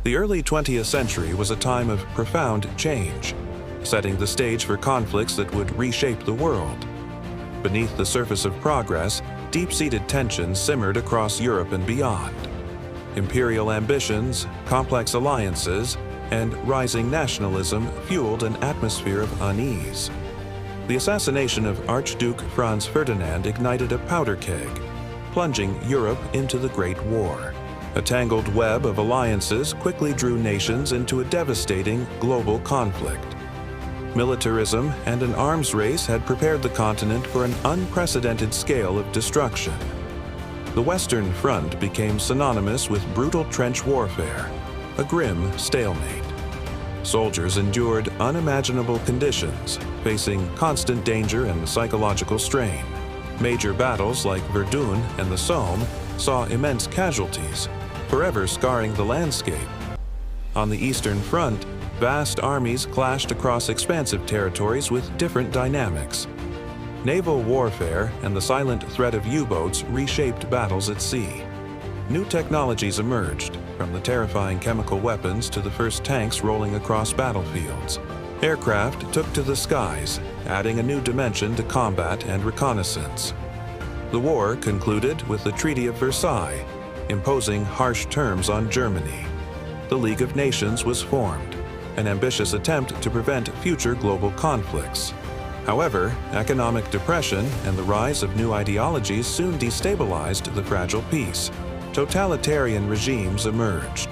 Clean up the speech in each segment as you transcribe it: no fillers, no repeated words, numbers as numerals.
The early 20th century was a time of profound change, setting the stage for conflicts that would reshape the world. Beneath the surface of progress, deep-seated tensions simmered across Europe and beyond. Imperial ambitions, complex alliances, and rising nationalism fueled an atmosphere of unease. The assassination of Archduke Franz Ferdinand ignited a powder keg, plunging Europe into the Great War. A tangled web of alliances quickly drew nations into a devastating global conflict. Militarism and an arms race had prepared the continent for an unprecedented scale of destruction. The Western Front became synonymous with brutal trench warfare, a grim stalemate. Soldiers endured unimaginable conditions, facing constant danger and psychological strain. Major battles like Verdun and the Somme saw immense casualties, forever scarring the landscape. On the Eastern Front, vast armies clashed across expansive territories with different dynamics. Naval warfare and the silent threat of U-boats reshaped battles at sea. New technologies emerged, from the terrifying chemical weapons to the first tanks rolling across battlefields. Aircraft took to the skies, adding a new dimension to combat and reconnaissance. The war concluded with the Treaty of Versailles, imposing harsh terms on Germany. The League of Nations was formed, an ambitious attempt to prevent future global conflicts. However, economic depression and the rise of new ideologies soon destabilized the fragile peace. Totalitarian regimes emerged: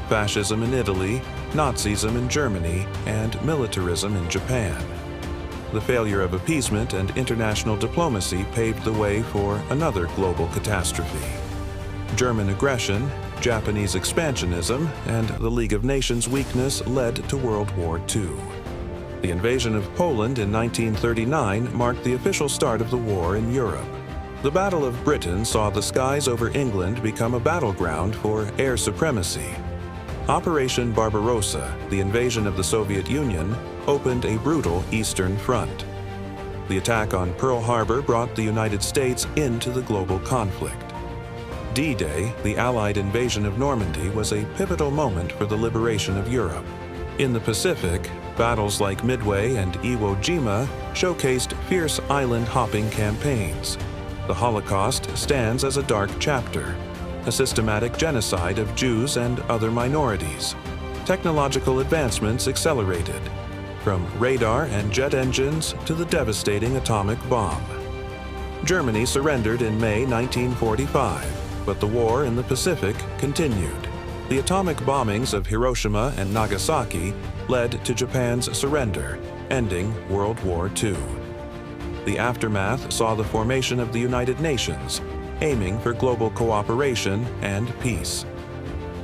fascism in Italy, Nazism in Germany, and militarism in Japan. The failure of appeasement and international diplomacy paved the way for another global catastrophe. German aggression, Japanese expansionism, and the League of Nations' weakness led to World War II. The invasion of Poland in 1939 marked the official start of the war in Europe. The Battle of Britain saw the skies over England become a battleground for air supremacy. Operation Barbarossa, the invasion of the Soviet Union, opened a brutal Eastern Front. The attack on Pearl Harbor brought the United States into the global conflict. D-Day, the Allied invasion of Normandy, was a pivotal moment for the liberation of Europe. In the Pacific, battles like Midway and Iwo Jima showcased fierce island-hopping campaigns. The Holocaust stands as a dark chapter, a systematic genocide of Jews and other minorities. Technological advancements accelerated, from radar and jet engines to the devastating atomic bomb. Germany surrendered in May 1945, but the war in the Pacific continued. The atomic bombings of Hiroshima and Nagasaki led to Japan's surrender, ending World War II. The aftermath saw the formation of the United Nations, aiming for global cooperation and peace.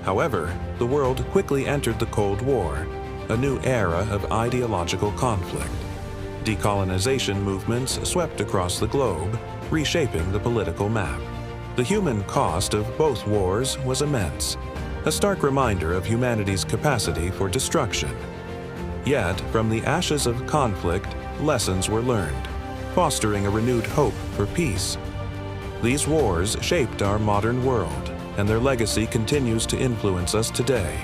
However, the world quickly entered the Cold War, a new era of ideological conflict. Decolonization movements swept across the globe, reshaping the political map. The human cost of both wars was immense, a stark reminder of humanity's capacity for destruction. Yet, from the ashes of conflict, lessons were learned, fostering a renewed hope for peace. These wars shaped our modern world, and their legacy continues to influence us today.